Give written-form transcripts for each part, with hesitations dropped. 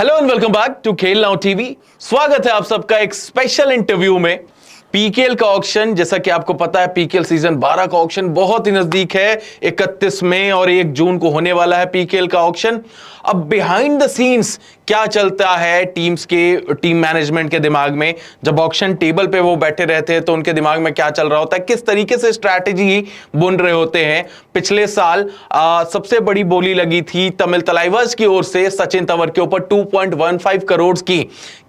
Hello and welcome back to Khel now TV. स्वागत है आप सबका एक स्पेशल इंटरव्यू में। पीकेएल का ऑक्शन, जैसा कि आपको पता है, पीकेएल सीजन 12 का ऑक्शन बहुत ही नजदीक है। 31 मई और 1 जून को होने वाला है पीकेएल का ऑक्शन। अब बिहाइंड द सीन्स क्या चलता है टीम मैनेजमेंट के दिमाग में, जब ऑक्शन टेबल पे वो बैठे रहते हैं तो उनके दिमाग में क्या चल रहा होता है, किस तरीके से स्ट्रैटेजी बुन रहे होते हैं। पिछले साल सबसे बड़ी बोली लगी थी तमिल तलाइवर्स की ओर से सचिन तंवर के ऊपर 2.15 करोड़ की।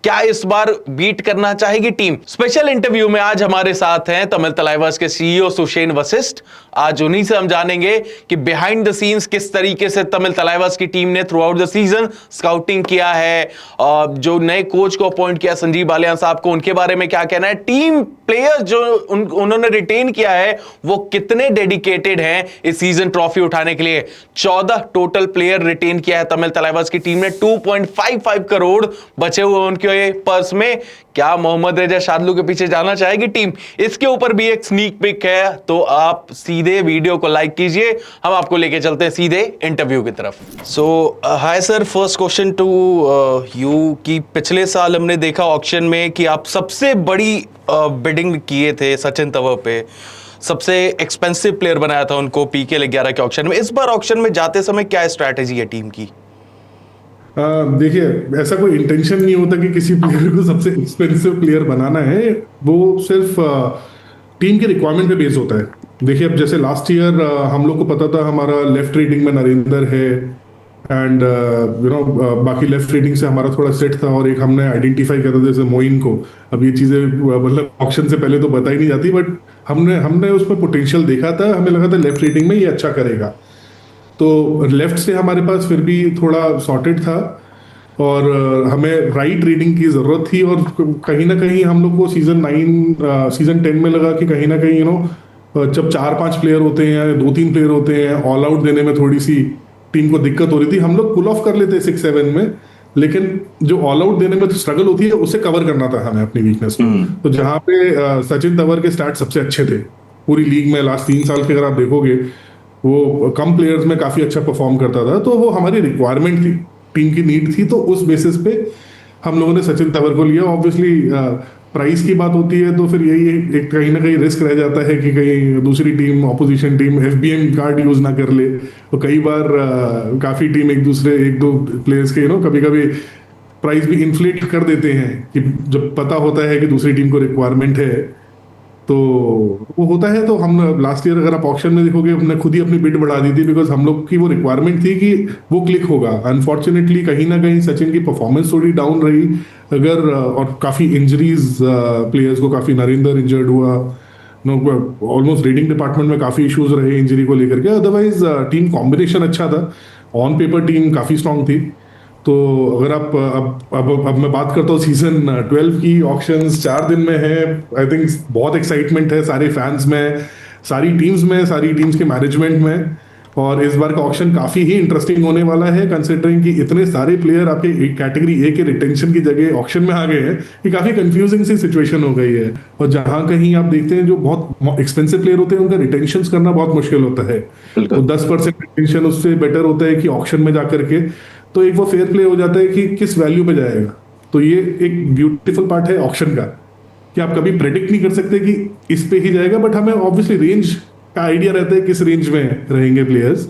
क्या इस बार बीट करना चाहेगी टीम? स्पेशल इंटरव्यू में आज हमारे साथ हैं तमिल तलाइवर्स के सीईओ सुषेण वशिष्ठ। आज उन्हीं से हम जानेंगे कि बिहाइंड द सीन्स किस तरीके से तमिल तलाइवर्स की टीम ने through out the season scouting किया है, जो नए कोच को अपॉइंट किया संजीव बालियान साहब को, उनके बारे में क्या कहना है, टीम प्लेयर्स जो उन्होंने रिटेन किया है वो कितने डेडिकेटेड हैं इस सीजन ट्रॉफी उठाने के लिए। 14 टोटल प्लेयर रिटेन किया है तमिल तलाइवर्स की टीम ने। 2.55 करोड़ बचे हुए उनके पर्स में। क्या मोहम्मद रेजा शादलू के पीछे जाना चाहेगी टीम? इसके ऊपर भी एक स्नीक पिक है, तो आप सीधे वीडियो को लाइक कीजिए। हम आपको लेके चलते हैं सीधे इंटरव्यू की तरफ। So hi sir, first question to you कि पिछले साल हमने देखा ऑक्शन में कि आप सबसे बड़ी बिडिंग किए थे सचिन तंवर पे, सबसे एक्सपेंसिव प्लेयर बनाया था उनको पीकेएल 11 के ऑक्शन में। इस बार ऑक्शन में जाते समय क्या स्ट्रैटेजी है टीम की? देखिए, ऐसा कोई इंटेंशन नहीं होता कि किसी प्लेयर को सबसे एक्सपेंसिव प्लेयर बनाना है। वो सिर्फ टीम के रिक्वायरमेंट पे बेस होता है। देखिए, अब जैसे लास्ट ईयर हम लोग को पता था हमारा लेफ्ट रीडिंग में नरेंद्र है एंड बाकी लेफ्ट रीडिंग से हमारा थोड़ा सेट था, और एक हमने आइडेंटिफाई किया था जैसे मोइन को। अब ये चीजें मतलब ऑक्शन से पहले तो बताई नहीं जाती, बट हमने उसमें पोटेंशियल देखा था। हमें लगा था लेफ्ट रीडिंग में ये अच्छा करेगा, तो लेफ्ट से हमारे पास फिर भी थोड़ा सॉर्टेड था, और हमें राइट रीडिंग की जरूरत थी। और कहीं ना कहीं हम लोग को सीजन 10 में लगा कि कहीं ना कहीं जब 4-5 प्लेयर होते हैं या 2-3 प्लेयर होते हैं, ऑल आउट देने में थोड़ी सी टीम को दिक्कत हो रही थी। हम लोग पुल ऑफ कर लेते 6-7 में, लेकिन जो ऑल आउट देने में स्ट्रगल होती है उसे कवर करना था हमें अपनी वीकनेस को। तो जहां पे सचिन तंवर के स्टार्ट सबसे अच्छे थे पूरी लीग में लास्ट 3 साल के, अगर आप देखोगे वो कम प्लेयर्स में काफी अच्छा परफॉर्म करता था, तो वो हमारी रिक्वायरमेंट थी, टीम की नीड थी। तो उस बेसिस पे हम लोगों ने सचिन तंवर को लिया। ऑब्वियसली प्राइस की बात होती है तो फिर यही एक कहीं ना कहीं रिस्क रह जाता है कि कहीं दूसरी team, opposition team FBM card use ना कर ले। तो कई बार काफी टीम एक दो प्लेयर्स के कभी कभी प्राइस भी इन्फ्लेट कर देते हैं कि जब पता होता है कि दूसरी टीम को रिक्वायरमेंट है, तो वो होता है। तो हम लास्ट ईयर अगर आप ऑक्शन में देखोगे, हमने खुद ही अपनी बिड बढ़ा दी थी, बिकॉज हम लोग की वो रिक्वायरमेंट थी कि वो क्लिक होगा। अनफॉर्चुनेटली कहीं ना कहीं सचिन की परफॉर्मेंस थोड़ी डाउन रही, अगर और काफी इंजरीज प्लेयर्स को, काफी नरेंद्र इंजर्ड हुआ, ऑलमोस्ट रीडिंग डिपार्टमेंट में काफी इश्यूज रहे इंजरी को लेकर के। अदरवाइज टीम कॉम्बिनेशन अच्छा था, ऑन पेपर टीम काफी स्ट्रांग थी। तो अगर आप अब मैं बात करता हूँ सीजन 12 की, ऑक्शंस 4 दिन में है। आई थिंक बहुत एक्साइटमेंट है सारे फैंस में, सारी टीम्स के मैनेजमेंट में। और इस बार का ऑक्शन काफी ही इंटरेस्टिंग होने वाला है, कंसिडरिंग कि इतने सारे प्लेयर आपके एक कैटेगरी ए के रिटेंशन की जगह ऑक्शन में आ गए हैं। ये काफी कंफ्यूजिंग सी सिचुएशन हो गई है। और जहां कहीं आप देखते हैं जो बहुत एक्सपेंसिव प्लेयर होते हैं उनका रिटेंशन करना बहुत मुश्किल होता है, तो 10% रिटेंशन उससे बेटर होता है कि ऑक्शन में जाकर के, तो एक वो फेयर प्ले हो जाता है कि किस वैल्यू पे जाएगा। तो ये एक ब्यूटीफुल पार्ट है ऑक्शन का कि आप कभी प्रेडिक्ट नहीं कर सकते कि इस पे ही जाएगा, बट हमें ऑब्वियसली रेंज का आइडिया रहता है किस रेंज में रहेंगे प्लेयर्स।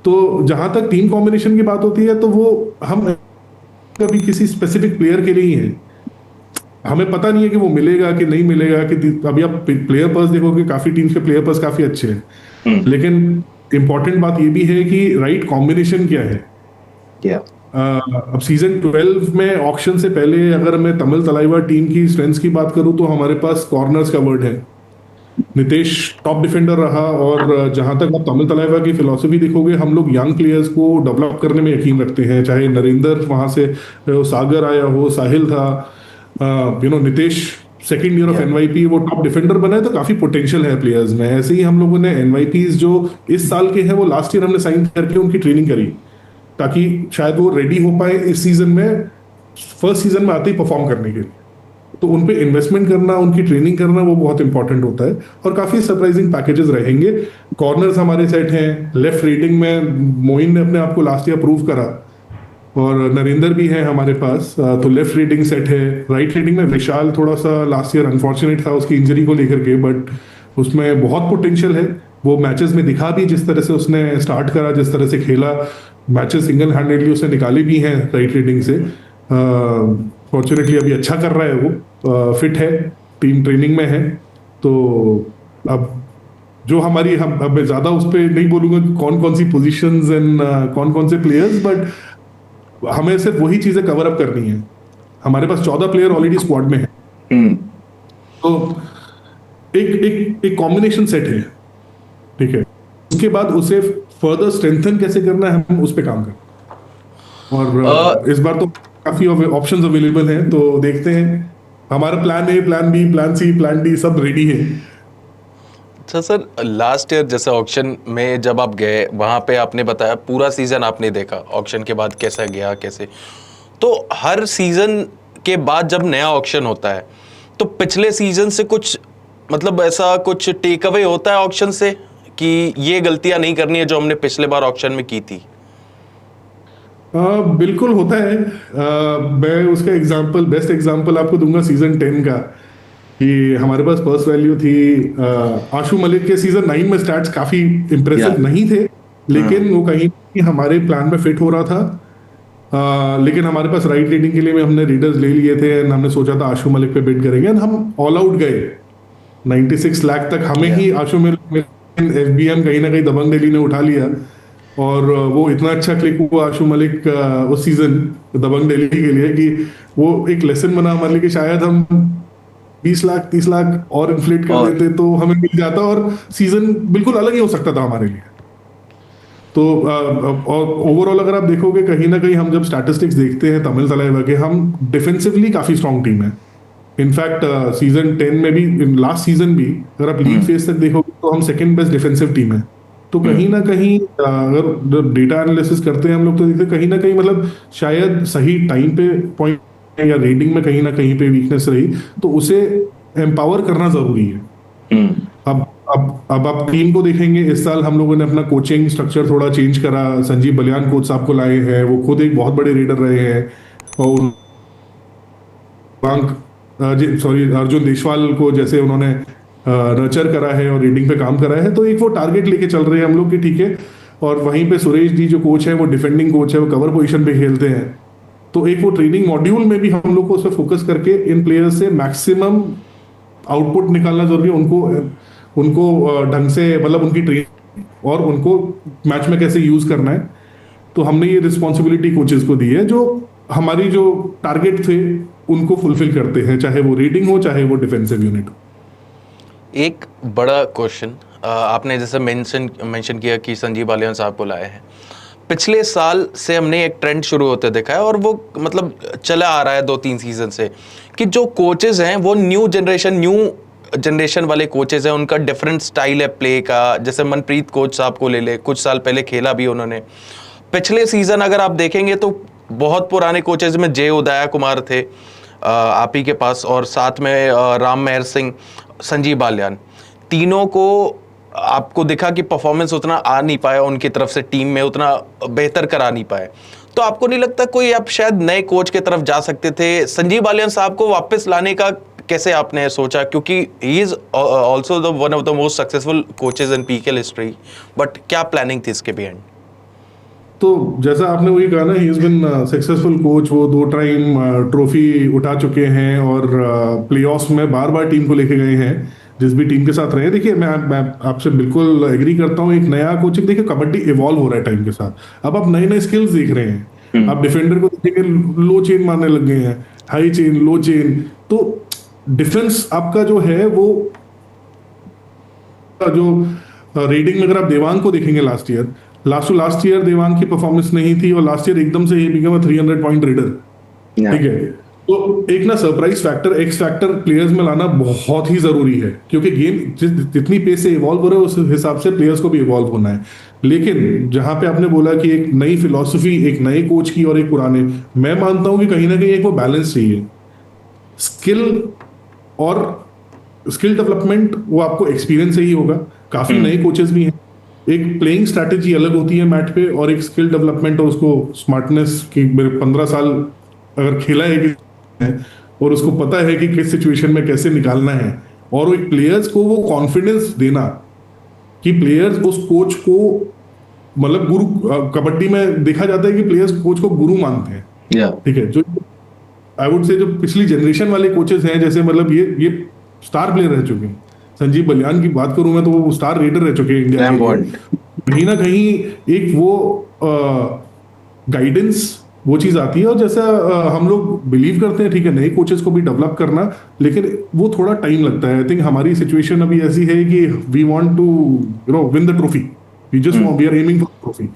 तो जहां तक टीम कॉम्बिनेशन की बात होती है, तो वो हम कभी किसी स्पेसिफिक प्लेयर के लिए ही है, हमें पता नहीं है कि वो मिलेगा कि नहीं मिलेगा। कि अभी आप प्लेयर पर्स देखोगे, काफी टीम्स के प्लेयर पर्स काफी अच्छे हैं, लेकिन इंपॉर्टेंट बात ये भी है कि राइट कॉम्बिनेशन क्या है। अब सीजन 12 में ऑक्शन से पहले अगर मैं तमिल तलाइवर टीम की स्ट्रेंथ्स की बात करूं, तो हमारे पास कॉर्नर्स कवर्ड है। नितेश टॉप डिफेंडर रहा, और जहां तक आप तमिल तलाइवा की फिलॉसफी देखोगे, हम लोग यंग प्लेयर्स को डेवलप करने में यकीन रखते हैं। चाहे नरेंद्र वहां से सागर आया हो, साहिल था, Nitesh second year of NYP, वो टॉप डिफेंडर बना है। तो काफी पोटेंशियल है प्लेयर्स में। ऐसे ही हम लोगों ने एनवाईपीज जो इस साल के हैं वो लास्ट ईयर हमने साइन करके उनकी ट्रेनिंग करी, ताकि शायद वो रेडी हो पाए इस सीजन में, फर्स्ट सीजन में आते ही परफॉर्म करने के लिए। तो उन पे इन्वेस्टमेंट करना, उनकी ट्रेनिंग करना, वो बहुत इंपॉर्टेंट होता है। और काफी सरप्राइजिंग पैकेजेस रहेंगे। कॉर्नर्स हमारे सेट हैं। लेफ्ट रीडिंग में मोइन ने अपने आप को लास्ट ईयर प्रूव करा और नरेंद्र भी है हमारे पास। तो लेफ्ट रीडिंग सेट है। राइट रीडिंग में विशाल थोड़ा सा लास्ट ईयर अनफॉर्चुनेट था उसकी इंजरी को लेकर के, बट उसमें बहुत पोटेंशियल है। वो मैचेस में दिखा भी, जिस तरह से उसने स्टार्ट करा, जिस तरह से खेला, मैचेस सिंगल हैंडेडली उसने निकाले भी हैं राइट रीडिंग से। फॉर्चुनेटली अभी अच्छा कर रहा है वो, फिट है, टीम ट्रेनिंग में है। तो अब जो हमारी, हम अब मैं ज्यादा उस पर नहीं बोलूंगा कि कौन कौन सी पोजीशंस एंड कौन कौन से प्लेयर्स, बट हमें सिर्फ वही चीजें कवर अप करनी है। हमारे पास 14 प्लेयर ऑलरेडी स्क्वाड में है। तो एक एक एक कॉम्बिनेशन सेट है, ठीक है। उसके बाद उसे फर्दर स्ट्रेंथन कैसे करना है, हम उस पर काम करें। और इस बार तो काफी ऑप्शंस अवेलेबल हैं, तो देखते हैं। हमारा plan A, plan B, plan C, plan D सब रेडी है। अच्छा सर, लास्ट ईयर जैसे ऑक्शन में जब आप गए वहां पे आपने बताया पूरा सीजन आपने देखा ऑक्शन के बाद कैसा गया कैसे, तो हर सीजन के बाद जब नया ऑक्शन होता है तो पिछले सीजन से कुछ मतलब ऐसा कुछ टेक अवे होता है ऑक्शन से कि ये गलतियां नहीं करनी है जो हमने पिछले बार ऑक्शन में की थी? बिल्कुल होता है। मैं उसका एग्जांपल, बेस्ट एग्जांपल आपको दूंगा सीजन 10 का, कि हमारे पास फर्स्ट वैल्यू थी। आशु मलिक के सीजन 9 में स्टैट्स काफी इंप्रेसिव नहीं थे, लेकिन वो कहीं हमारे प्लान में फिट हो रहा था। लेकिन हमारे पास राइट रीडिंग के लिए भी हमने रीडर्स ले लिए थे, एंड हमने सोचा था आशु मलिक पे बिड करेंगे, एंड हम ऑल आउट गए। 96 लाख तक हमें ही आशु मलिक, एफबीएम कहीं ना कहीं दबंग दिल्ली ने उठा लिया। और वो इतना अच्छा क्लिक हुआ आशु मलिक उस सीजन दबंग दिल्ली के लिए, कि वो एक लेसन बना हमारे लिए कि शायद हम 20 लाख 30 लाख और इन्फ्लेट कर देते तो हमें मिल जाता, और सीजन बिल्कुल अलग ही हो सकता था हमारे लिए। तो और ओवरऑल अगर आप देखोगे, कहीं ना कहीं हम जब स्टैटिस्टिक्स देखते हैं तमिल तलाइवा के, हम डिफेंसिवली काफी स्ट्रांग टीम है। इनफैक्ट सीजन 10 में भी, लास्ट सीजन भी, अगर आप लीग फेज तक देखोगे तो हम सेकंड बेस्ट डिफेंसिव टीम है। तो कहीं ना कहीं अगर डेटा एनालिसिस करते हैं हम लोग, तो देखते हैं कहीं ना कहीं मतलब शायद सही टाइम पे पॉइंट या रेटिंग में कहीं ना कहीं पे वीकनेस रही, तो उसे एम्पावर करना जरूरी है। अब आप टीम को देखेंगे, इस साल हम लोगों ने अपना कोचिंग स्ट्रक्चर थोड़ा चेंज करा। संजीव बलियान कोच साहब को लाए हैं, वो खुद एक बहुत बड़े रीडर रहे हैं। और सॉरी, अर्जुन देशवाल को जैसे उन्होंने नर्चर करा है और रीडिंग पे काम करा है, तो एक वो टारगेट लेके चल रहे हैं हम लोग की, ठीक है। और वहीं पे सुरेश जी जो कोच है, वो डिफेंडिंग कोच है, वो कवर पोजीशन पे खेलते हैं। तो एक वो ट्रेनिंग मॉड्यूल में भी हम लोग को उस पर फोकस करके इन प्लेयर्स से मैक्सिमम आउटपुट निकालना जरूरी है। उनको उनको ढंग से, मतलब उनकी ट्रेनिंग और उनको मैच में कैसे यूज करना है। तो हमने ये रिस्पॉन्सिबिलिटी कोचेस को दी है, जो हमारी जो टारगेट थे उनको फुलफिल करते हैं, चाहे वो रीडिंग हो, चाहे वो डिफेंसिव यूनिट हो। एक बड़ा क्वेश्चन, आपने जैसे मेंशन किया कि संजीव बालियान साहब को लाए हैं। पिछले साल से हमने एक ट्रेंड शुरू होते देखा है और वो मतलब चला आ रहा है 2-3 सीजन से, कि जो कोचेज हैं वो न्यू जनरेशन वाले कोचेज हैं, उनका डिफरेंट स्टाइल है प्ले का। जैसे मनप्रीत कोच साहब को ले ले, कुछ साल पहले खेला भी उन्होंने। पिछले सीजन अगर आप देखेंगे तो बहुत पुराने कोचेज में जय उदया कुमार थे आप ही के पास, और साथ में राम मेहर सिंह, संजीव बालियान, तीनों को आपको दिखा कि परफॉर्मेंस उतना आ नहीं पाया उनकी तरफ से, टीम में उतना बेहतर करा नहीं पाए। तो आपको नहीं लगता कोई आप शायद नए कोच की तरफ जा सकते थे? संजीव बालियान साहब को वापस लाने का कैसे आपने सोचा? क्योंकि he is also the one of the most successful coaches in PKL history, but क्या प्लानिंग थी इसके बिहाइंड? तो जैसा आपने वही कहा ना, he is been successful coach. वो 2 टाइम ट्रॉफी उठा चुके हैं, और प्लेऑफ्स में बार बार टीम को लेके गए हैं, जिस भी टीम के साथ रहे। देखिए, मैं आपसे बिल्कुल एग्री करता हूँ। एक नया कोचिंग, देखिए कबड्डी इवॉल्व हो रहा है टाइम के साथ। अब आप नए नए स्किल्स देख रहे हैं। आप डिफेंडर को देखेंगे, लो चेन मारने लग गए हैं, हाई चेन, लो चेन। तो डिफेंस आपका जो है, वो जो रीडिंग में अगर आप देवांग को देखेंगे, लास्ट ईयर देवांग की परफॉर्मेंस नहीं थी, और लास्ट ईयर एकदम से ही बिकम 300 पॉइंट रीडर, ठीक है। तो एक ना surprise factor, x factor players में लाना बहुत ही जरूरी है, क्योंकि गेम जितनी पेस से इवॉल्व हो रहा है, उस हिसाब से प्लेयर्स को भी इवॉल्व होना है। लेकिन जहां पे आपने बोला कि एक नई फिलॉसफी, एक नए कोच की और एक पुराने, मैं मानता हूं कि कहीं ना कहीं एक वो बैलेंस चाहिए। स्किल और स्किल डेवलपमेंट वो आपको एक्सपीरियंस से ही होगा। काफी नए कोचेस भी हैं, एक प्लेइंग स्ट्रैटेजी अलग होती है मैट पे, और एक स्किल डेवलपमेंट और उसको स्मार्टनेस की। मेरे 15 साल अगर खेला है और उसको पता है कि किस सिचुएशन में कैसे निकालना है, और वो एक प्लेयर्स को वो कॉन्फिडेंस देना कि प्लेयर्स उस कोच को, मतलब गुरु, कबड्डी में देखा जाता है कि प्लेयर्स कोच को गुरु मानते हैं। ठीक है, जो आई वुड से जो पिछली जनरेशन वाले कोचेस हैं, जैसे मतलब ये स्टार प्लेयर रह चुके हैं। संजीव बलियान की बात करूं मैं तो वो स्टार रेडर रह चुके हैं इंडिया के लिए। कहीं ना कहीं एक वो गाइडेंस, वो चीज आती है। और जैसा हम लोग बिलीव करते हैं, ठीक है, नए कोचेस को भी डेवलप करना, लेकिन वो थोड़ा टाइम लगता है। आई थिंक हमारी सिचुएशन अभी ऐसी है कि we want to win the trophy, we are aiming for trophy.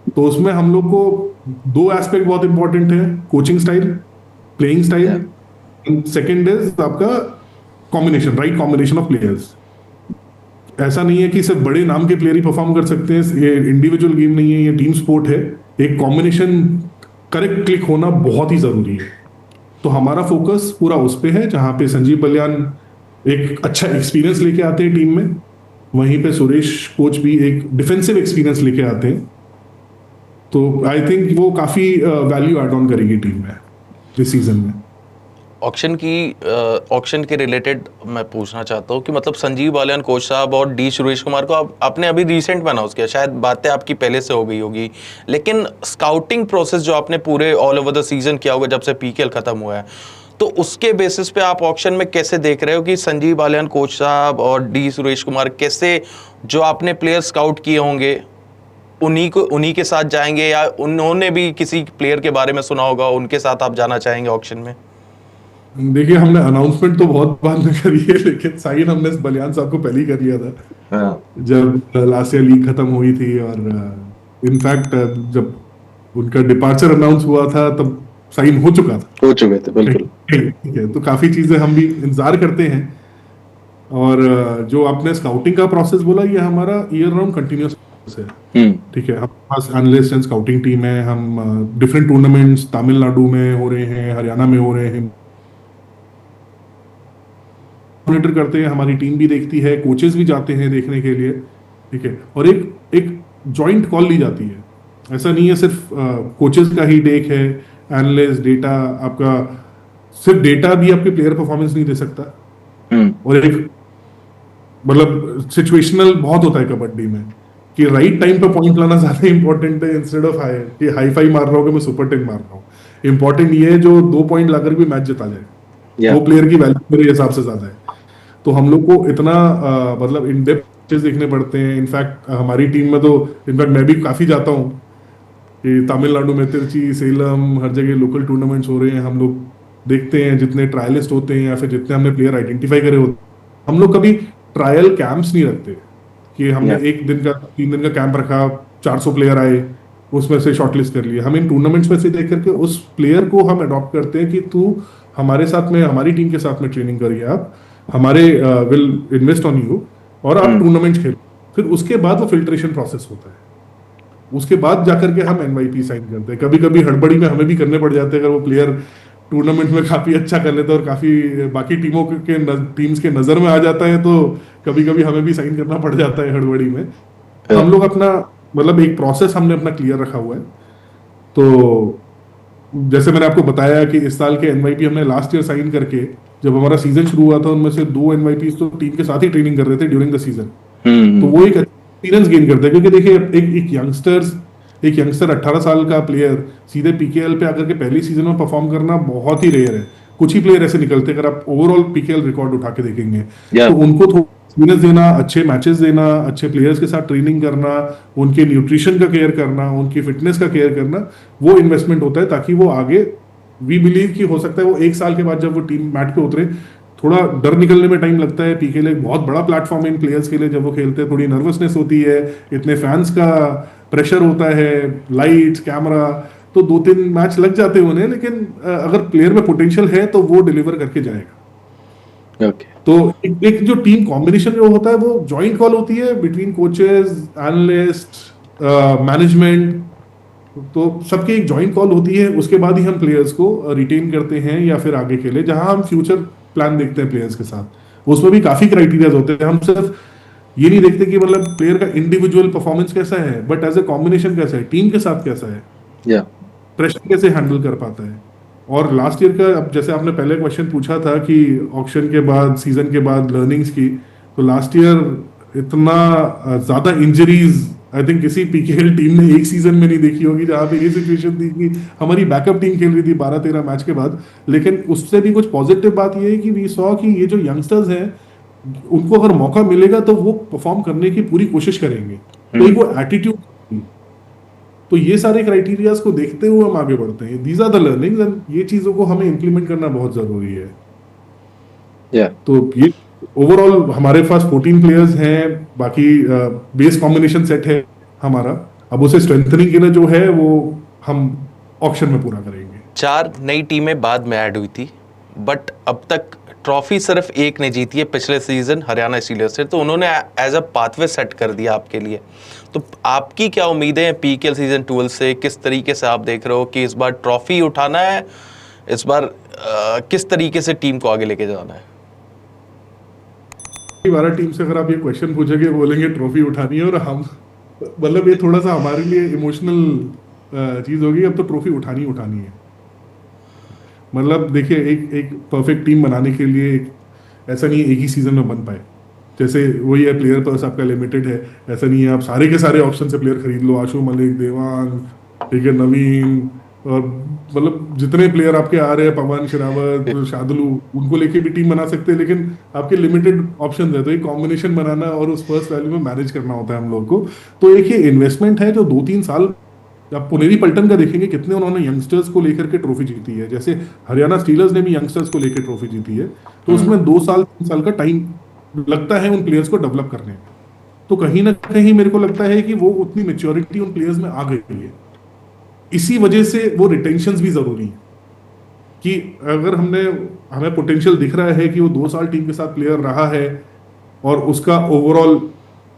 तो उसमें हम लोग को दो एस्पेक्ट बहुत इंपॉर्टेंट है, coaching style, playing style, second is आपका combination, right combination of players. ऐसा नहीं है कि सिर्फ बड़े नाम के प्लेयर ही परफॉर्म कर सकते हैं, ये इंडिविजुअल गेम नहीं है, ये टीम स्पोर्ट है। एक कॉम्बिनेशन करेक्ट क्लिक होना बहुत ही जरूरी है। तो हमारा फोकस पूरा उस पे है, जहां पे संजीव बलियान एक अच्छा एक्सपीरियंस लेके आते हैं टीम में, वहीं पे सुरेश कोच भी एक डिफेंसिव एक्सपीरियंस लेके आते हैं। तो आई थिंक वो काफी वैल्यू एड ऑन करेगी टीम में इस सीजन में। ऑक्शन के रिलेटेड मैं पूछना चाहता हूँ कि मतलब संजीव बालियान कोच साहब और डी सुरेश कुमार को आपने अभी रिसेंट में अनाउंस किया, शायद बातें आपकी पहले से हो गई होगी, लेकिन स्काउटिंग प्रोसेस जो आपने पूरे ऑल ओवर द सीजन किया होगा जब से पीकेएल खत्म हुआ है, तो उसके बेसिस पे आप ऑक्शन में कैसे देख रहे हो कि संजीव बालियान कोच साहब और डी सुरेश कुमार कैसे जो आपने प्लेयर स्काउट किए होंगे उन्हीं के साथ जाएंगे, या उन्होंने भी किसी प्लेयर के बारे में सुना होगा उनके साथ आप जाना चाहेंगे ऑक्शन में? देखिए, हमने अनाउंसमेंट तो बहुत बाद में करी है, लेकिन साइन हमने बलियान साहब को पहले ही कर लिया था जब लास्ट ईयर लीग खत्म हुई थी। और इनफैक्ट जब उनका डिपार्चर अनाउंस हुआ था तब साइन हो चुके थे बिल्कुल। ठीक है, तो काफी चीजें हम भी इंतजार करते हैं। और जो आपने स्काउटिंग का प्रोसेस बोला, ये हमारा ईयर राउंड कंटिन्यूस है। ठीक है, हमारे पास एनालिस्ट एंड स्काउटिंग टीम है। हम डिफरेंट टूर्नामेंट्स तमिलनाडु में हो रहे हैं, हरियाणा में हो रहे हैं, मॉनिटर करते हैं। हमारी टीम भी देखती है, कोचेस भी जाते हैं देखने के लिए। ठीक है, और एक जॉइंट कॉल ली जाती है। ऐसा नहीं है सिर्फ कोचेस का ही टेक है, एनालिस्ट डेटा आपका, सिर्फ डेटा भी आपके प्लेयर परफॉर्मेंस नहीं दे सकता। और एक मतलब सिचुएशनल बहुत होता है कबड्डी में कि राइट टाइम पे पॉइंट लाना ज्यादा इंपॉर्टेंट है, इंस्टेड ऑफ हाई फाई मार रहा हूँ कि मैं सुपर 10 मार रहा हूँ। इंपॉर्टेंट ये है जो 2 पॉइंट लाकर भी मैच जिता जाए, वो प्लेयर की वैल्यू मेरे हिसाब से ज्यादा है। तो हम लोग को इतना मतलब इन डेप्थ देखने पड़ते हैं। इनफैक्ट हमारी टीम में तो इनफैक्ट मैं भी काफी जाता हूँ कि तमिलनाडु में तिरुचि, सेलम, हर जगह लोकल टूर्नामेंट्स हो रहे हैं। हम लोग देखते हैं, जितने ट्रायलिस्ट होते हैं या फिर जितने हमने प्लेयर आइडेंटिफाई करे होते हैं, हम लोग कभी ट्रायल कैंप्स नहीं रखते कि हमने 1 दिन का 3 दिन का कैंप रखा, 400 प्लेयर आए, उसमें से शॉर्टलिस्ट कर लिया। हम इन टूर्नामेंट्स में से देख करके उस प्लेयर को हम अडॉप्ट करते हैं कि तू हमारे साथ में, हमारी टीम के साथ में ट्रेनिंग करिए, आप हमारे विल इन्वेस्ट ऑन यू, और आप टूर्नामेंट खेलो। फिर उसके बाद वो फिल्ट्रेशन प्रोसेस होता है, उसके बाद जाकर के हम एनवाईपी साइन करते हैं। कभी कभी हड़बड़ी में हमें भी करने पड़ जाते हैं, अगर वो प्लेयर टूर्नामेंट में काफी अच्छा कर लेता है और काफी बाकी टीमों के टीम्स के नजर में आ जाता है, तो कभी कभी हमें भी साइन करना पड़ जाता है हड़बड़ी में। हम लोग अपना मतलब एक प्रोसेस हमने अपना क्लियर रखा हुआ है। तो जैसे मैंने आपको बताया कि इस साल के एनवाईपी हमने लास्ट ईयर साइन करके, जब हमारा सीजन शुरू हुआ था उनमें से 2 एनवाईपी तो टीम के साथ ही ट्रेनिंग कर रहे थे ड्यूरिंग द सीजन। तो वो एक एक्सपीरियंस गेन करते हैं, क्योंकि देखिए एक यंगस्टर 18 साल का प्लेयर सीधे पीकेएल पे आकर के पहली सीजन में परफॉर्म करना बहुत ही रेयर है। कुछ ही प्लेयर ऐसे निकलते हैं, अगर आप ओवरऑल पीकेएल रिकॉर्ड उठा के देखेंगे तो उनको थोड़ा एक्सपीरियंस देना, अच्छे मैचेस देना, अच्छे प्लेयर्स के साथ ट्रेनिंग करना, उनके न्यूट्रिशन का केयर करना, उनकी फिटनेस का केयर करना, वो इन्वेस्टमेंट होता है ताकि वो आगे, वी बिलीव कि हो सकता है वो 1 साल के बाद जब वो टीम मैट पे उतरे, थोड़ा डर निकलने में टाइम लगता है। पीकेएल एक बहुत बड़ा प्लेटफॉर्म है इन प्लेयर्स के लिए, जब वो खेलते हैं थोड़ी नर्वसनेस होती है, इतने फैंस का प्रेशर होता है, लाइट्स, कैमरा, तो 2-3 मैच लग जाते हैं उन्हें, लेकिन अगर प्लेयर में पोटेंशियल है तो वो डिलीवर करके जाएगा। तो एक जो टीम कॉम्बिनेशन जो होता है वो जॉइंट कॉल होती है बिटवीन कोचेस, एनालिस्ट, मैनेजमेंट, तो सबकी एक जॉइंट कॉल होती है। उसके बाद ही हम प्लेयर्स को रिटेन करते हैं या फिर आगे खेले, जहां हम फ्यूचर प्लान देखते हैं प्लेयर्स के साथ। उसमें भी काफी क्राइटेरियाज होते हैं। हम सिर्फ ये नहीं देखते कि मतलब प्लेयर का इंडिविजुअल परफॉर्मेंस कैसा है, बट एज ए कॉम्बिनेशन कैसा है, टीम के साथ कैसा है, या प्रेशर कैसे हैंडल कर पाता है। और लास्ट ईयर का, अब जैसे आपने पहले क्वेश्चन पूछा था कि ऑक्शन के बाद, सीजन के बाद लर्निंग्स की, तो लास्ट ईयर इतना ज्यादा इंजरीज आई थिंक किसी पीकेएल टीम ने एक सीजन में नहीं देखी होगी, जहां पे ये सिचुएशन थी कि हमारी बैकअप टीम खेल रही थी 12-13 मैच के बाद। लेकिन उससे भी कुछ पॉजिटिव बात ये है कि वी सॉ कि ये जो यंगस्टर्स हैं, उनको अगर मौका मिलेगा तो वो परफॉर्म करने की पूरी कोशिश करेंगे। तो एक वो एटीट्यूड, तो ये सारे क्राइटेरियाज को देखते हुए हम आगे बढ़ते हैं। These are the learnings, and ये चीजों को हमें इंप्लीमेंट करना बहुत जरूरी है। या तो ये ओवरऑल हमारे पास 14 प्लेयर्स हैं, बाकी बेस कॉम्बिनेशन सेट है हमारा। अब उसे स्ट्रेंथनिंग के लिए जो है वो हम ऑक्शन में पूरा करेंगे। 4 नई टीमें बाद में ऐड हुई थी, बट अब तक ट्रॉफी सिर्फ एक ने जीती है पिछले सीजन हरियाणा स्टीलर्स से, तो उन्होंने एज अ पाथवे सेट कर दिया आपके लिए। तो आपकी क्या उम्मीदें हैं पीकेएल सीजन 12 से? किस तरीके से आप देख रहे हो कि इस बार ट्रॉफी उठाना है? इस बार किस तरीके से टीम को आगे लेके जाना है? 12 टीम से अगर आप ये क्वेश्चन पूछोगे, बोलेंगे ट्रॉफी उठानी है, और हम मतलब ये थोड़ा सा हमारे लिए इमोशनल चीज होगी। अब तो ट्रॉफी उठानी उठानी है। मतलब देखिए, एक एक परफेक्ट टीम बनाने के लिए ऐसा नहीं है एक ही सीजन में बन पाए। जैसे वही है, प्लेयर पर्स आपका लिमिटेड है। ऐसा नहीं है आप सारे के सारे ऑप्शन से प्लेयर खरीद लो, आशु मलिक, देवांग, ठीक है, नवीन, और मतलब जितने प्लेयर आपके आ रहे हैं, पवन शेरावत, शार्दुल, उनको लेके भी टीम बना सकते हैं। लेकिन आपके लिमिटेड ऑप्शन है, तो एक कॉम्बिनेशन बनाना और उस फर्स्ट वैल्यू में मैनेज करना होता है हम लोग को। तो एक ये इन्वेस्टमेंट है जो 2-3 साल, आप पुनेरी पल्टन का देखेंगे कितने उन्होंने यंगस्टर्स को लेकर के ट्रॉफी जीती है। जैसे हरियाणा स्टीलर्स ने भी यंगस्टर्स को लेकर ट्रॉफी जीती है। तो उसमें 2 साल 3 साल का टाइम लगता है उन प्लेयर्स को डेवलप करने में। तो कहीं ना कहीं मेरे को लगता है कि वो उतनी मेच्योरिटी उन प्लेयर्स में आ गई है। इसी वजह से वो रिटेंशन भी जरूरी है कि अगर हमें पोटेंशियल दिख रहा है कि वो 2 साल टीम के साथ प्लेयर रहा है, और उसका ओवरऑल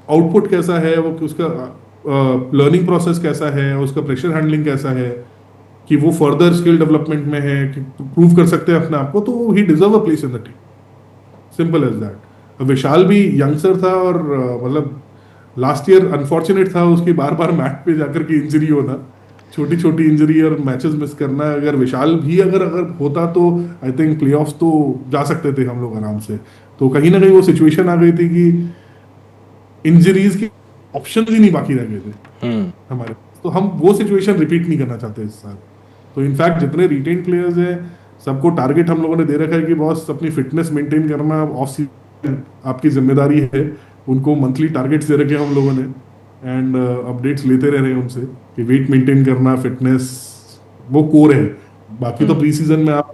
आउटपुट कैसा है, वो उसका लर्निंग प्रोसेस कैसा है, उसका प्रेशर हैंडलिंग कैसा है, कि वो फर्दर स्किल डेवलपमेंट में है, कि प्रूव कर सकते हैं अपने आप को, तो ही deserve a place in the team. Simple as that. Vishal भी यंगस्टर था, और मतलब लास्ट ईयर अनफॉर्चुनेट था उसकी बार बार मैच पे जाकर के इंजरी होना, छोटी छोटी इंजरी और मैचेस मिस करना। अगर विशाल भी अगर अगर होता तो आई थिंक प्लेऑफ्स तो जा सकते थे हम लोग आराम से। तो कहीं ना कहीं वो सिचुएशन आ गई थी कि इंजरीज के ऑप्शन ही नहीं बाकी रह गए थे हमारे पास। तो हम वो सिचुएशन रिपीट नहीं करना चाहते इस साल। तो इनफैक्ट जितने रिटेन प्लेयर्स हैं, सबको टारगेट हम लोगों ने दे रखा है कि बॉस अपनी फिटनेस मेंटेन करना ऑफ सीजन आपकी जिम्मेदारी है। उनको मंथली टारगेट्स दे रखे हैं हम लोगों ने, एंड अपडेट्स लेते रह रहे हैं उनसे कि वेट मेंटेन करना, फिटनेस, वो कोर है। बाकी तो प्री सीजन में आप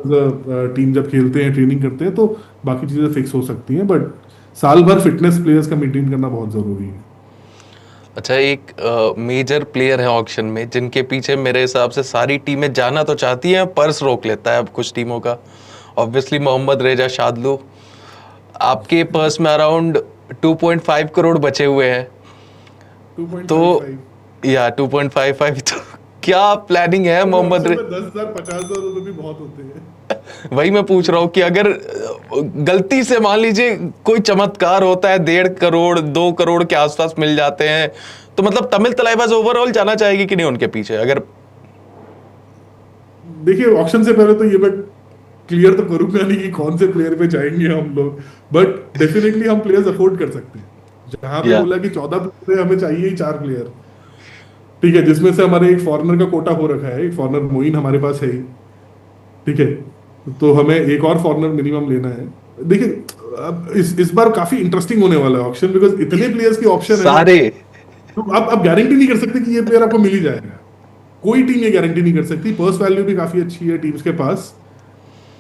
टीम जब खेलते हैं, ट्रेनिंग करते हैं, तो बाकी चीजें फिक्स हो सकती हैं, बट साल भर फिटनेस प्लेयर्स का मेंटेन करना बहुत जरूरी है। अच्छा, एक मेजर प्लेयर है ऑक्शन में जिनके पीछे मेरे हिसाब से सारी टीमें जाना तो चाहती हैं, पर्स रोक लेता है अब कुछ टीमों का। ऑब्वियसली मोहम्मद रेजा शादलू, आपके पर्स में अराउंड 2.5 करोड़ बचे हुए हैं। 2.55 या 2.55, तो क्या प्लानिंग है मोहम्मद 10,000 50,000 रुपए भी बहुत होते हैं। वही मैं पूछ रहा हूँ कि अगर गलती से मान लीजिए कोई चमत्कार होता है, 1.5 करोड़ 2 करोड़ के आसपास मिल जाते हैं, तो मतलब तमिल तलाइवाज ओवरऑल जाना चाहेगी कि नहीं उनके पीछे? अगर देखिए, ऑक्शन से पहले तो ये मैं क्लियर तो करूंगा नहीं कि कौन से प्लेयर पे जाएंगे हम लोग, बट डेफिनेटली हम प्लेयर्स अफोर्ड कर सकते हैं। जहां पे बोला कि 14 प्लेयर हमें चाहिए ही 4 प्लेयर, ठीक है, जिसमें से हमारे एक फॉरनर का कोटा हो रखा है, एक फॉरनर मोइन हमारे पास है ही, ठीक है, तो हमें एक और फॉरनर मिनिमम लेना है। देखिए, अब इस बार काफी इंटरेस्टिंग होने वाला है ऑक्शन, बिकॉज इतने प्लेयर्स की ऑप्शन है सारे, तो आप गारंटी नहीं कर सकते कि ये प्लेयर आपको मिल ही जाएगा। कोई टीम ये गारंटी नहीं कर सकती। पर्स वैल्यू भी काफी अच्छी है टीम्स के पास।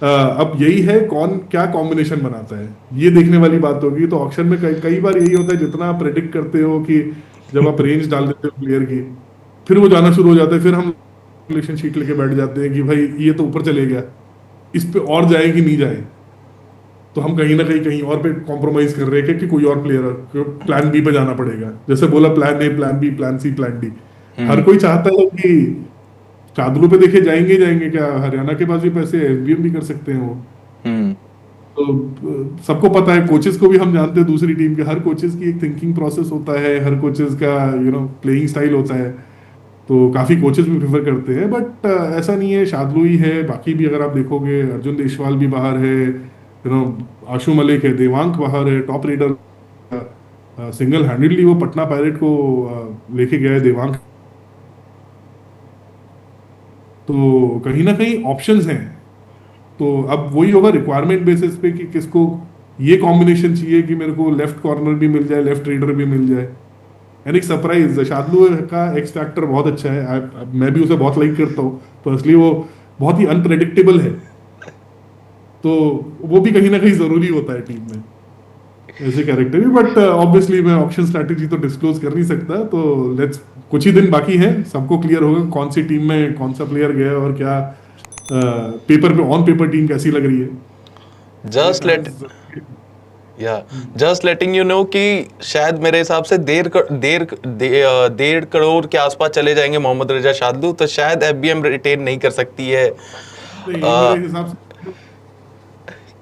अब यही है कौन क्या कॉम्बिनेशन बनाता है, ये देखने वाली बात होगी। तो ऑक्शन में कई बार यही होता है, जितना आप प्रेडिक्ट करते हो कि जब आप रेंज डाल देते हो प्लेयर की, फिर वो जाना शुरू हो जाता है, फिर हम कैलकुलेशन शीट लेके बैठ जाते हैं कि भाई ये तो ऊपर चले गया, इस पे और जाए कि नहीं जाए। तो हम कहीं ना कहीं और पे कॉम्प्रोमाइज कर रहे हैं कि कोई और प्लेयर प्लान बी पे जाना पड़ेगा। जैसे बोला, plan A, plan B, plan C, plan D. हर कोई चाहता है कि चादलों पे देखे जाएंगे क्या, हरियाणा के पास भी पैसे है, एसबीएम भी कर सकते हैं वो। तो सबको पता है, कोचेस को भी हम जानते हैं, दूसरी टीम के हर कोचेस की एक थिंकिंग प्रोसेस होता है, हर कोचेस का प्लेइंग स्टाइल होता है। तो काफी कोचेस भी प्रेफर करते हैं, बट ऐसा नहीं है। शार्दुल ही है, बाकी भी अगर आप देखोगे, अर्जुन देशवाल भी बाहर है, आशु मलिक है, देवांग बाहर है, टॉप रेडर। सिंगल हैंडेडली वो पटना पायरेट को लेके गया है देवांग। तो कहीं ना कहीं ऑप्शंस हैं। तो अब वही होगा रिक्वायरमेंट बेसिस पे कि किसको ये कॉम्बिनेशन चाहिए कि मेरे को लेफ्ट कॉर्नर भी मिल जाए, लेफ्ट रेडर भी मिल जाए। एंड एक सरप्राइज, शार्दुल का एक्स फैक्टर बहुत अच्छा है। मैं भी उसे बहुत लाइक करता हूँ पर्सनली। वो बहुत ही अनप्रेडिक्टेबल है, तो वो भी कहीं ना कहीं जरूरी होता है टीम में, ऐसे कैरेक्टर भी। बट ऑब्वियसली मैं ऑप्शन स्ट्रैटेजी तो डिस्क्लोज कर नहीं सकता। तो लेट्स, कुछ ही दिन बाकी है, सबको क्लियर होगा कौन सी टीम में कौन सा प्लेयर गया और क्या पेपर पे, ऑन पेपर टीम कैसी लग रही है। जस्ट लेट या जस्ट लेटिंग यू नो कि शायद मेरे हिसाब से 1.5 करोड़ के आसपास चले जाएंगे मोहम्मद रजा शार्दुल, तो शायद एफबीएम रिटेन नहीं कर सकती है नहीं, मेरे हिसाब से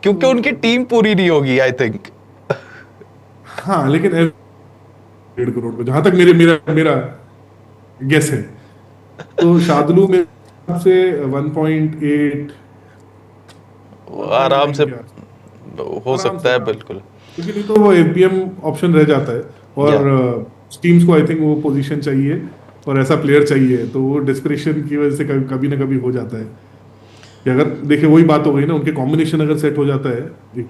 क्योंकि उनकी टीम पूरी नहीं होगी आई थिंक। हाँ, लेकिन 1.5 करोड़ पे जहां तक मेरे मेरा मेरा गेस है, तो शार्दुल मेरे हिसाब से 1.8 आराम 1.9 से के आसपास, हो आराम सकता से है आराम से। बिल्कुल। क्योंकि नहीं तो वो एपीएम ऑप्शन रह जाता है। या और टीम्स को आई थिंक वो पोजीशन चाहिए और ऐसा प्लेयर चाहिए, तो वो डेस्परेशन की वजह से कभी ना कभी हो जाता है कि अगर देखिए, वही बात हो गई ना, उनके कॉम्बिनेशन अगर सेट हो जाता है एक।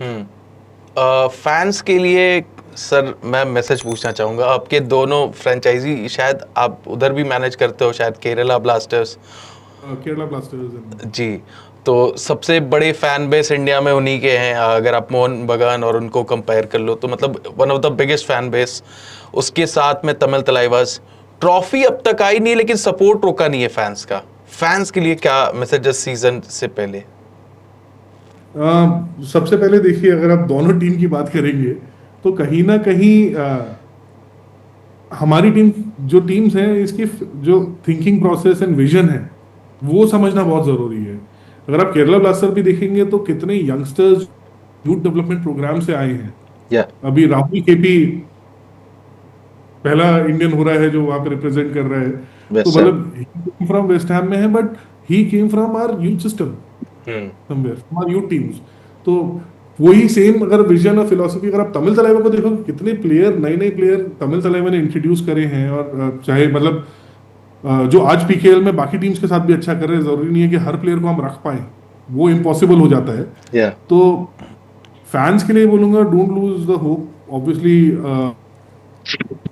फैंस के लिए सर मैं मैसेज पूछना चाहूँगा, आपके दोनों फ्रेंचाइजी शायद आप उधर भी मैनेज करते हो, शायद केरला ब्लास्टर्स। केरला ब्लास्टर्स। जी, तो सबसे बड़े फैन बेस इंडिया में उन्हीं के हैं। अगर आप मोहन बगान और उनको कंपेयर कर लो तो मतलब one of the biggest fan base. उसके साथ में तमिल तलाइवास, ट्रॉफी अब तक आई नहीं लेकिन सपोर्ट रोका नहीं है फैंस का। फैंस के लिए क्या मैसेज सीजन से पहले? सबसे पहले देखिए, अगर आप दोनों टीम की बात करेंगे तो कहीं ना कहीं हमारी टीम, जो टीम्स हैं, इसकी जो थिंकिंग प्रोसेस एंड विजन है, वो समझना बहुत जरूरी है। अगर आप केरला ब्लास्टर भी देखेंगे तो कितने यंगस्टर्स यूथ डेवलपमेंट प्रोग्राम से आए हैं। या अभी राहुल केपी पहला इंडियन हो रहा है जो वहां पे रिप्रेजेंट कर रहा है। तो West Ham. मतलब फ्रॉम वेस्ट हैम में है, but he came from our youth system, somewhere from our youth teams. तो वही सेम अगर विजन और फिलोसफी अगर आप तमिल तलाइवा को देखो, कितने प्लेयर, नए नए प्लेयर तमिल तलाइवा ने इंट्रोड्यूस करे हैं। और चाहे मतलब जो आज पीकेएल में बाकी टीम्स के साथ भी अच्छा कर रहे हैं, जरूरी नहीं है कि हर प्लेयर को हम रख पाए, वो इम्पॉसिबल हो जाता है। Yeah. तो फैंस के लिए बोलूंगा, don't lose the hope. Obviously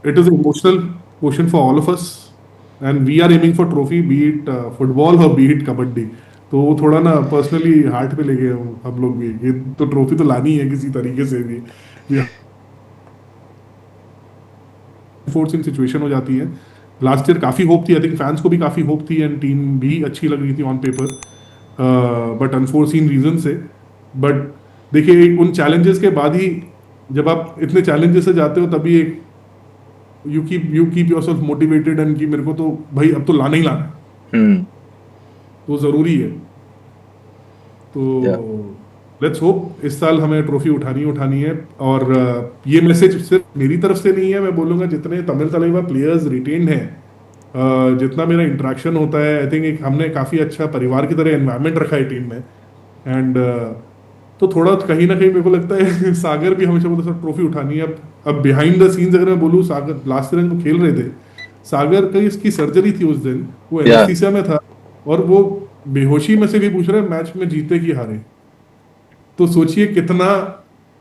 it is an emotional question for all of us, and we are aiming for trophy, be it football or be it kabaddi. तो वो थोड़ा ना पर्सनली हार्ट पे ले गए हम लोग भी, ये तो ट्रॉफी तो लानी है किसी तरीके से भी। फोर्सिंग सिचुएशन हो जाती है। लास्ट ईयर काफी होप थी, आई थिंक फैंस को भी काफी होप थी, एंड टीम भी अच्छी लग रही थी on paper, but unforeseen reason से। बट देखिए, उन चैलेंजेस के बाद ही, जब आप इतने चैलेंजेस से जाते हो, तभी एक you keep yourself motivated, and कि मेरे को तो भाई अब तो लाना ही लाना है, Hmm. तो जरूरी है। तो Yeah. लेट्स होप इस साल हमें ट्रॉफी उठानी उठानी है। और ये मैसेज सिर्फ मेरी तरफ से नहीं है, मैं बोलूंगा जितने तमिल तलाइवा प्लेयर्स रिटेन्ड हैं, जितना मेरा इंटरेक्शन होता है, आई थिंक एक हमने काफी अच्छा परिवार की तरह एनवायरनमेंट रखा है टीम में। एंड तो थोड़ा कहीं ना कहीं मेरे को लगता है सागर भी हमेशा बोलता है ट्रॉफी उठानी है। अब बिहाइंड द सीन्स अगर मैं बोलूँ, सागर लास्ट ईयर वो खेल रहे थे, सागर का इसकी सर्जरी थी उस दिन, वो Yeah. एनेस्थीसिया में था, और वो बेहोशी में से भी पूछ रहे हैं मैच में जीते कि हारे। तो सोचिए कितना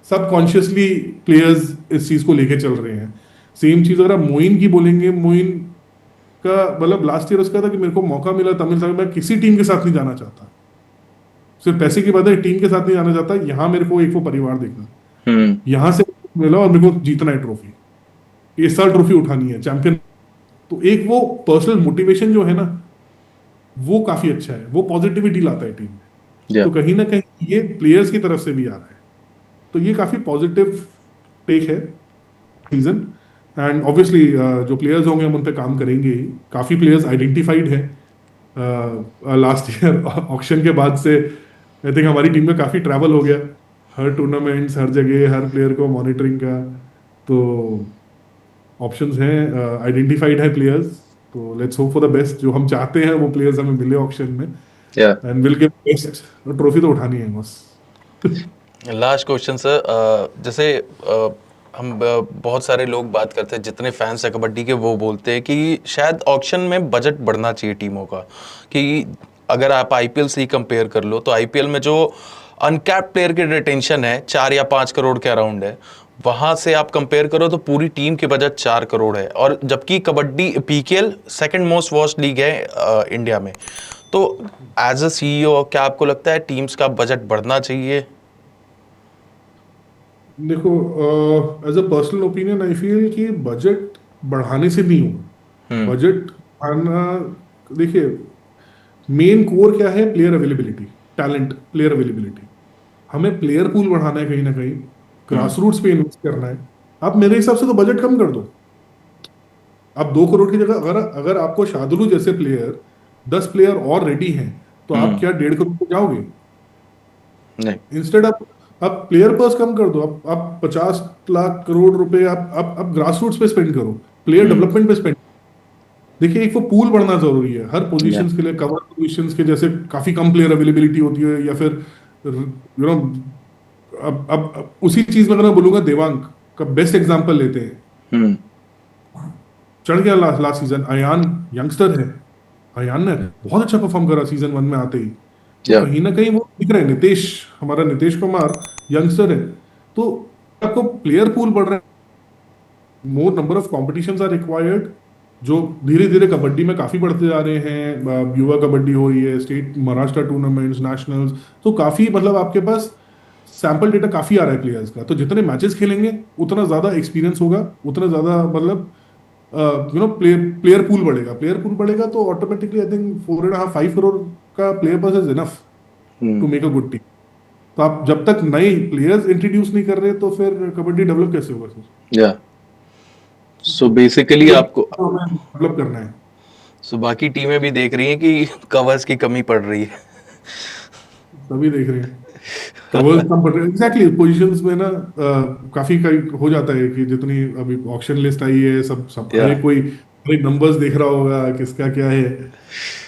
सबकॉन्शियसली प्लेयर्स इस चीज को लेके चल रहे हैं। सेम चीज अगर आप मोइन की बोलेंगे, मोइन का मतलब लास्ट ईयर उसका था कि मेरे को मौका मिला तमिल सागर, मैं किसी टीम के साथ नहीं जाना चाहता, सिर्फ पैसे की बात है, टीम के साथ नहीं जाना चाहता, यहाँ मेरे को एक वो परिवार देखना, Hmm. यहाँ से मिला और मेरे को जीतना है ट्रॉफी, इस साल ट्रॉफी उठानी है, चैंपियन। तो एक वो पर्सनल मोटिवेशन जो है ना, वो काफी अच्छा है, वो पॉजिटिविटी लाता है टीम में। Yeah. तो कहीं ना कहीं ये प्लेयर्स की तरफ से भी आ रहा है, तो ये काफी पॉजिटिव टेक है सीजन। एंड ऑब्वियसली जो प्लेयर्स होंगे हम उन पे काम करेंगे ही। काफी प्लेयर्स आइडेंटिफाइड है लास्ट ईयर ऑक्शन के बाद से। आई थिंक हमारी टीम में काफी ट्रैवल हो गया, हर टूर्नामेंट्स, हर जगह, हर प्लेयर को मॉनिटरिंग का, तो ऑप्शंस हैं, आइडेंटिफाइड है प्लेयर्स। तो let's hope for the best, जो हम चाहते हैं वो प्लेयर्स हमें मिले ऑक्शन में, Yeah. And will give best. Trophy तो उठानी है बस। लास्ट क्वेश्चन सर, जैसे हम बहुत सारे लोग बात करते हैं, जितने फैंस हैं कबड्डी के, वो बोलते हैं कि शायद ऑक्शन में बजट बढ़ना चाहिए टीमों का, कि अगर आप आईपीएल से ही कंपेयर कर लो तो आईपीएल में जो अनकैप्ड प्लेयर की रिटेंशन है 4 या 5 करोड़ के अराउंड है, वहां से आप कंपेयर करो तो पूरी टीम के बजट 4 करोड़ है, और जबकि kabaddi PKL second most watched league है इंडिया में। तो एज अ सीईओ क्या आपको लगता है टीम्स का बजट बढ़ना चाहिए? देखो, as a personal opinion I feel कि बजट बढ़ाने से नहीं होगा। बजट बढ़ाना, देखिए, मेन कोर क्या है? Player availability, talent, player availability. हमें प्लेयर पूल बढ़ाना है, कहीं ना कहीं ग्रास रूट्स पे इन्वेस्ट करना है। आप मेरे हिसाब से तो बजट कम कर दो। आप 2 करोड़ की जगह, अगर अगर आपको शार्दुल जैसे प्लेयर 10 प्लेयर और रेडी हैं, तो आप क्या 1.5 करोड़ पे जाओगे? नहीं। इंस्टेड आप प्लेयर पर्स कम कर दो। आप 50 लाख करोड़ रुपए आप ग्रास रूट्स पे स्पेंड करो, प्लेयर डेवलपमेंट पे स्पेंड। देखिए, एक वो पूल बढ़ना जरूरी है हर पोजीशंस के लिए। कवर पोजीशंस के जैसे काफी कम प्लेयर अवेलेबिलिटी होती है, या फिर यू नो, अब उसी चीज में अगर मैं बोलूंगा, देवांग का बेस्ट एग्जांपल लेते हैं। चढ़ गया लास्ट सीजन। अयान यंगस्टर है, अयान ने बहुत अच्छा परफॉर्म करा सीजन 1 में आते ही। तो Yeah. कहीं ना कहीं वो दिख रहे हैं। नितेश, हमारा नितेश कुमार यंगस्टर है। तो आपको प्लेयर पूल बढ़ रहा है, more number of competitions are required, जो धीरे धीरे कबड्डी में काफी बढ़ते जा रहे हैं। युवा कबड्डी हो रही है, स्टेट महाराष्ट्र टूर्नामेंट्स, नेशनल्स, तो काफी, मतलब आपके पास सैंपल डेटा काफी आ रहा है प्लेयर्स का। तो जितने मैचेस खेलेंगे उतना ज्यादा एक्सपीरियंस होगा, उतना ज्यादा, मतलब प्लेयर पूल बढ़ेगा। प्लेयर पूल बढ़ेगा तो ऑटोमेटिकली आई थिंक 4.5-5 करोड़ का player purse is enough to make a good team. तो आप जब तक नए प्लेयर्स इंट्रोड्यूस नहीं कर रहे, तो फिर कबड्डी डेवलप कैसे होगा सर? Yeah. So basically आपको डेवलप करना है। सो बाकी टीमें भी देख रही हैं कि कवर्स की कमी पड़ रही है। सभी देख रहे हैं कवर्स कम पड़ रहे हैं। एग्जैक्टली, पोजीशंस में ना काफी हो जाता है कि जितनी अभी ऑक्शन लिस्ट आई है, सब सब Yeah. हर एक नंबर्स देख रहा होगा किसका क्या है।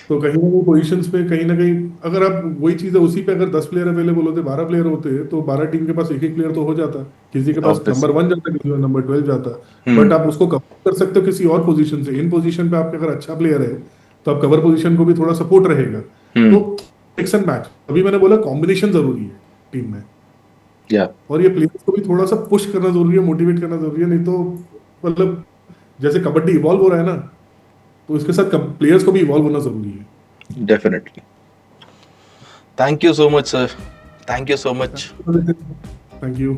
तो कहीं ना कहीं पोजीशंस पे, कहीं ना कहीं, अगर आप वही चीज है, उसी पे अगर 10 प्लेयर अवेलेबल होते, 12 प्लेयर होते, तो 12 टीम के पास एक एक प्लेयर तो हो जाता। किसी के पास Obviously. नंबर 1 जाता, किसी का नंबर 12 जाता। बट आप उसको कवर कर सकते हो किसी और पोजीशन से। इन पोजीशन पे आपके अगर अच्छा प्लेयर है, तो आप कवर पोजीशन को भी थोड़ा सपोर्ट रहेगा। तो मिक्स एंड मैच, अभी मैंने बोला कॉम्बिनेशन जरूरी है टीम में। Yeah. और ये प्लेयर्स को भी थोड़ा सा पुश करना जरूरी है, मोटिवेट करना जरूरी है। नहीं तो, मतलब, जैसे कबड्डी इवॉल्व हो रहा है ना, तो इसके साथ प्लेयर्स को भी इवॉल्व होना जरूरी है। Definitely. Thank you so much sir, thank you so much. Thank you.